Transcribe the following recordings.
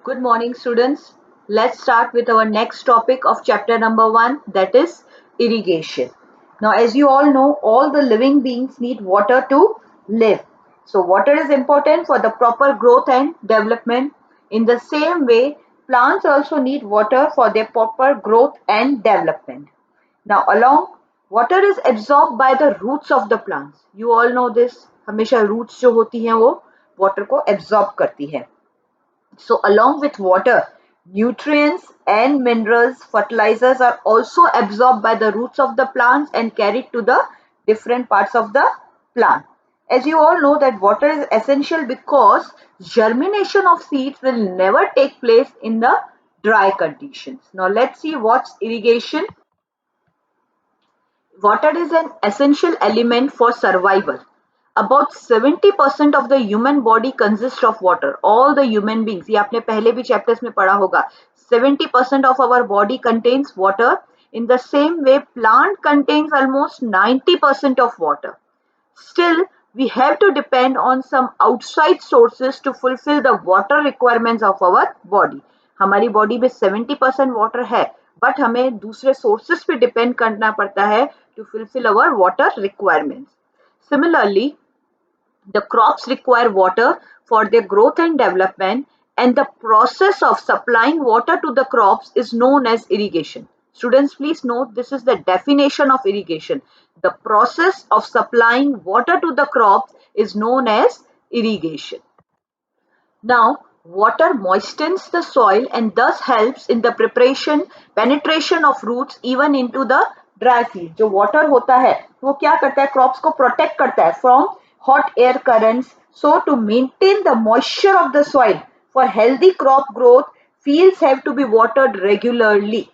Good morning, students. Let's start with our next topic of chapter number 1, that is irrigation. Now, as you all know, all the living beings need water to live. So, water is important for the proper growth and development. In the same way, plants also need water for their proper growth and development. Now, along water is absorbed by the roots of the plants. You all know this. हमेशा roots जो होती हैं वो water को absorb करती है. So along with water, nutrients and minerals, fertilizers are also absorbed by the roots of the plants and carried to the different parts of the plant. As you all know that water is essential because germination of seeds will never take place in the dry conditions. Now let's see what's irrigation. Water is an essential element for survival. About 70% of the human body consists of water. All the human beings, ये आपने पहले भी chapters में पढ़ा होगा. 70% of our body contains water. In the same way, plant contains almost 90% of water. Still, we have to depend on some outside sources to fulfill the water requirements of our body. हमारी body में 70% water है, but हमें दूसरे sources पे depend करना पड़ता है to fulfill our water requirements. Similarly, the crops require water for their growth and development, and the process of supplying water to the crops is known as irrigation. Students, please note this is the definition of irrigation. The process of supplying water to the crops is known as irrigation. Now, water moistens the soil and thus helps in the penetration of roots even into the dry field. जो water होता है वो क्या करता है, crops को protect करता है from hot air currents. So to maintain the moisture of the soil for healthy crop growth, fields have to be watered regularly.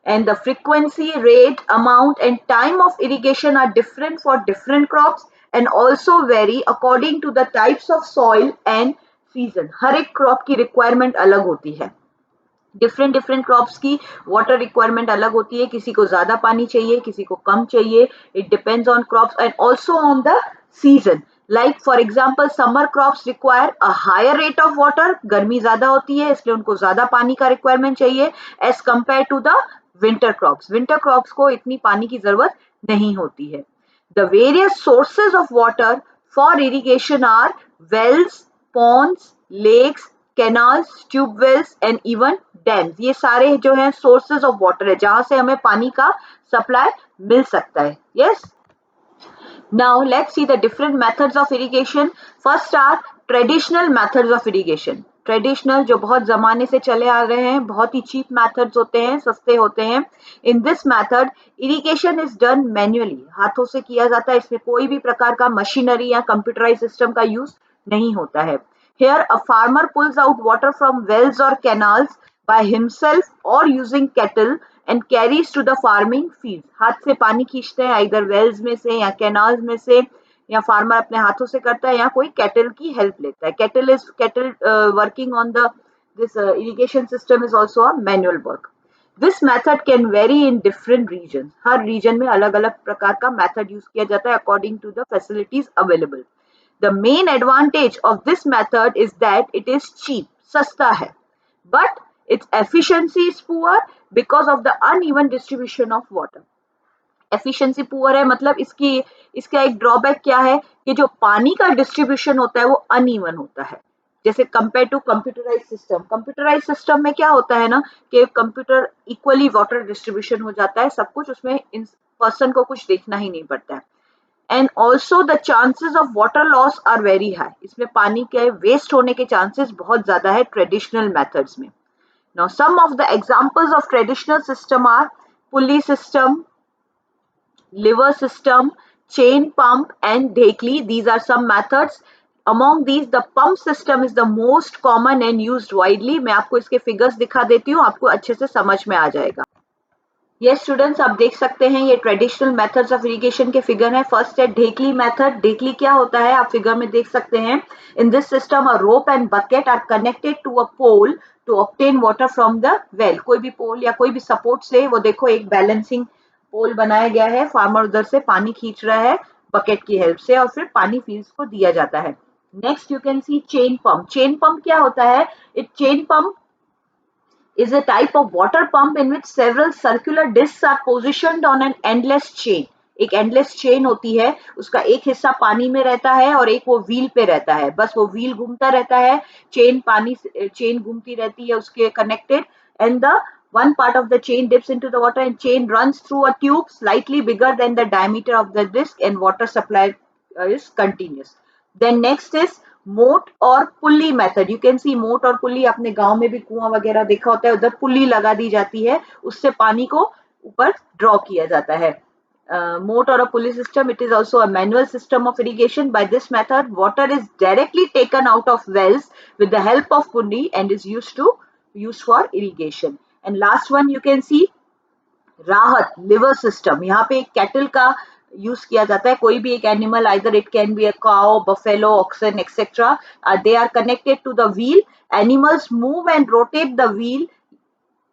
And the frequency, rate, amount and time of irrigation are different for different crops and also vary according to the types of soil and season. हर एक crop की requirement अलग होती है. different crops की water requirement अलग होती है. किसी को ज़्यादा पानी चाहिए, किसी को कम चाहिए. It depends on crops and also on the season. Like for example, summer crops require a higher rate of water. गर्मी ज़्यादा होती है इसलिए उनको ज़्यादा पानी का requirement चाहिए as compared to the winter crops. Winter crops को इतनी पानी की ज़रूरत नहीं होती है. The various sources of water for irrigation are wells, ponds, lakes, canals, tube wells and even dams. ये सारे जो हैं sources of water है जहाँ से हमें पानी का supply मिल सकता है. Yes. Now let's see the different methods of irrigation. First are traditional methods of irrigation. Traditional जो बहुत जमाने से चले आ रहे हैं, बहुत ही चीप मेथड्स होते हैं, सस्ते होते हैं. In this method irrigation is done manually, हाथों से किया जाता है. इसमें कोई भी प्रकार का मशीनरी या कंप्यूटराइज सिस्टम का यूज नहीं होता है. Here a farmer pulls out water from wells or canals by himself or using kettle and carries to the farming fields. हाथ से पानी खींचते हैं either wells में से या canals में से, या फार्मर अपने हाथों से करता है या कोई केटल की हेल्प लेता है. Cattle working on the this irrigation system is also a manual work. This method can vary in different region. हर रीजन में अलग अलग प्रकार का मेथड यूज किया जाता है according to the facilities available. The main advantage of this method is that it is cheap, सस्ता है, but its efficiency is poor because of the uneven distribution of water. Efficiency poor है मतलब इसका एक drawback क्या है कि जो पानी का डिस्ट्रीब्यूशन होता है वो अनइवन होता है. जैसे कंपेयर टू कंप्यूटराइज सिस्टम में क्या होता है ना कि कंप्यूटर इक्वली वाटर डिस्ट्रीब्यूशन हो जाता है, सब कुछ उसमें पर्सन को कुछ देखना ही नहीं पड़ता है. And also the chances of water loss are very high. इसमें पानी के वेस्ट होने के चांसेस बहुत ज्यादा है ट्रेडिशनल मेथड्स में. Now some of the examples of traditional system are pulley system, liver system, chain pump and dhekli. These are some methods. Among these the pump system is the most common and used widely. मैं आपको इसके figures दिखा देती हूँ, आपको अच्छे से समझ में आ जाएगा. Yes students, आप देख सकते हैं ये traditional methods of irrigation के figure हैं. First है ढेकली method. ढेकली क्या होता है आप figure में देख सकते हैं. In this system a rope and bucket are connected to a pole to obtain water from the well. कोई भी pole या कोई भी support से, वो देखो एक balancing पोल बनाया गया है, फार्मर उधर से पानी खींच रहा है बकेट की हेल्प से और फिर पानी फील्ड्स को दिया जाता है. Next you can see chain pump. Chain pump क्या होता है? It chain pump is a type of water pump in which several circular discs are positioned on an endless chain. एक endless chain होती है, उसका एक हिस्सा पानी में रहता है और एक वो व्हील पे रहता है, बस वो व्हील घूमता रहता है, चेन घूमती रहती है उसके connected, and the one part of the chain dips into the water and chain runs through a tube slightly bigger than the diameter of the disc and water supply is continuous. Then next is मोट और pulley method. You can see मोट और pulley, अपने गांव में भी कुआं वगैरह देखा होता है, उधर पुल्ली लगा दी जाती है, उससे पानी को ऊपर ड्रॉ किया जाता है. Moat or a pulley system, it is also a manual system of irrigation. By this method, water is directly taken out of wells with the help of pulley and is used for irrigation. And last one you can see राहत liver system. यहाँ पे cattle का use किया जाता है, कोई भी एक animal, either it can be a cow, buffalo, oxen etcetera, they are connected to the wheel. Animals move and rotate the wheel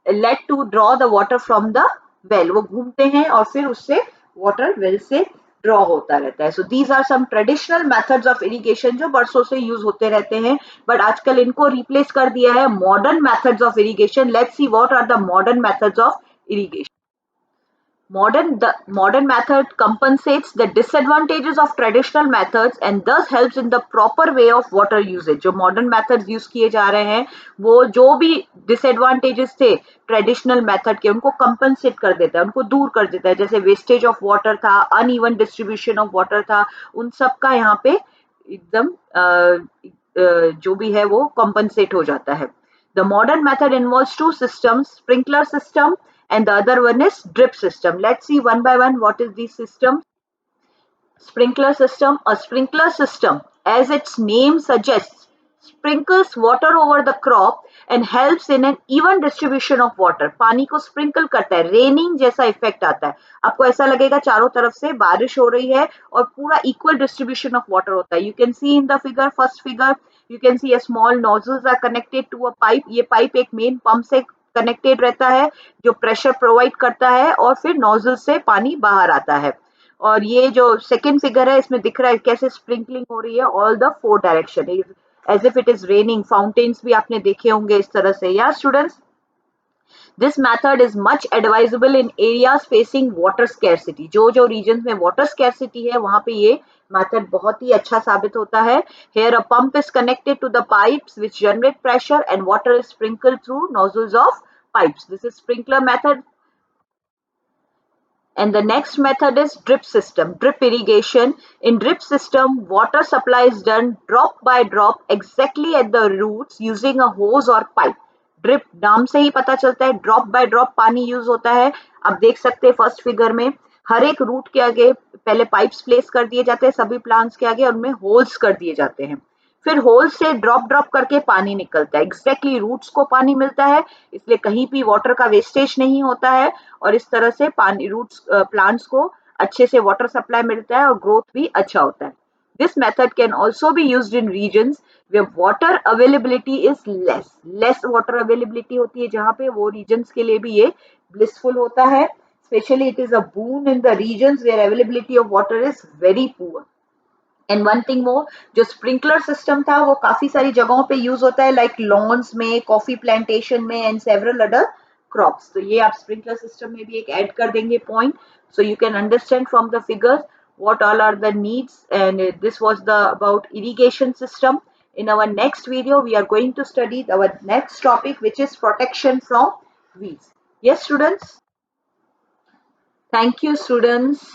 let to draw the water from the well. वो घूमते हैं और फिर उससे वाटर वेल से draw होता रहता है. So these are some traditional methods of irrigation जो बरसों से यूज होते रहते हैं, बट आजकल इनको रिप्लेस कर दिया है modern methods of irrigation. Let's see what are the modern methods of irrigation. The modern method compensates the disadvantages of traditional methods and thus helps in the proper way of water usage. जो modern methods use किए जा रहे हैं, वो जो भी disadvantages थे traditional method के, उनको compensate कर देता है, उनको दूर कर देता है. जैसे wastage of water था, uneven distribution of water था, उन सब का यहाँ पे एकदम जो भी है वो compensate हो जाता है. The modern method involves two systems, sprinkler system and the other one is drip system. Let's see one by one what is the system. Sprinkler system. A sprinkler system, as its name suggests, sprinkles water over the crop and helps in an even distribution of water. पानी को sprinkle करता है, raining जैसा effect आता है. आपको ऐसा लगेगा चारों तरफ से बारिश हो रही है और पूरा equal distribution of water होता है. You can see in the figure, first figure, you can see a small nozzles are connected to a pipe. ये pipe एक main pump से कनेक्टेड रहता है जो प्रेशर प्रोवाइड करता है और फिर नोजल से पानी बाहर आता है. और ये जो सेकंड फिगर है इसमें दिख रहा है कैसे स्प्रिंकलिंग हो रही है all the four direction, as if it is raining. Fountains भी आपने देखे होंगे इस तरह से. या students, this method is much advisable in areas facing water scarcity. जो रीजन में वाटर स्कैरसिटी है वहां पे ये मेथड बहुत ही अच्छा साबित होता है. Here a pump is connected to the pipes which generate pressure and water is sprinkled through nozzles of pipes. This is sprinkler method. And the next method is drip system, drip irrigation. In drip system, water supply is done drop by drop exactly at the roots using a hose or pipe. Drip नाम से ही पता चलता है drop by drop पानी use होता है. आप देख सकते हैं फर्स्ट फिगर में हर एक रूट के आगे पहले पाइप्स प्लेस कर दिए जाते हैं सभी प्लांट्स के आगे, उनमें होल्स कर दिए जाते हैं, फिर होल से ड्रॉप करके पानी निकलता है. एग्जैक्टली रूट्स को पानी मिलता है, इसलिए कहीं भी वाटर का वेस्टेज नहीं होता है और इस तरह से पानी रूट्स प्लांट्स को अच्छे से वाटर सप्लाई मिलता है और ग्रोथ भी अच्छा होता है. This method can also be used in regions where water availability is less. Less water availability होती है जहाँ पे वो regions के लिए भी ये blissful होता है. Especially it is a boon in the regions where availability of water is very poor. And one thing more, जो स्प्रिंकलर सिस्टम था वो काफी सारी जगहों पे यूज होता है, लाइक लॉन्स में, कॉफी प्लांटेशन में एंड सेवरल अदर क्रॉप्स. तो ये आप स्प्रिंकलर सिस्टम में भी एक ऐड कर देंगे point, so you can understand from the figures what all are the needs. And this was the about irrigation system. In our next video we are going to study our next topic, which is protection from weeds. Yes students, thank you students.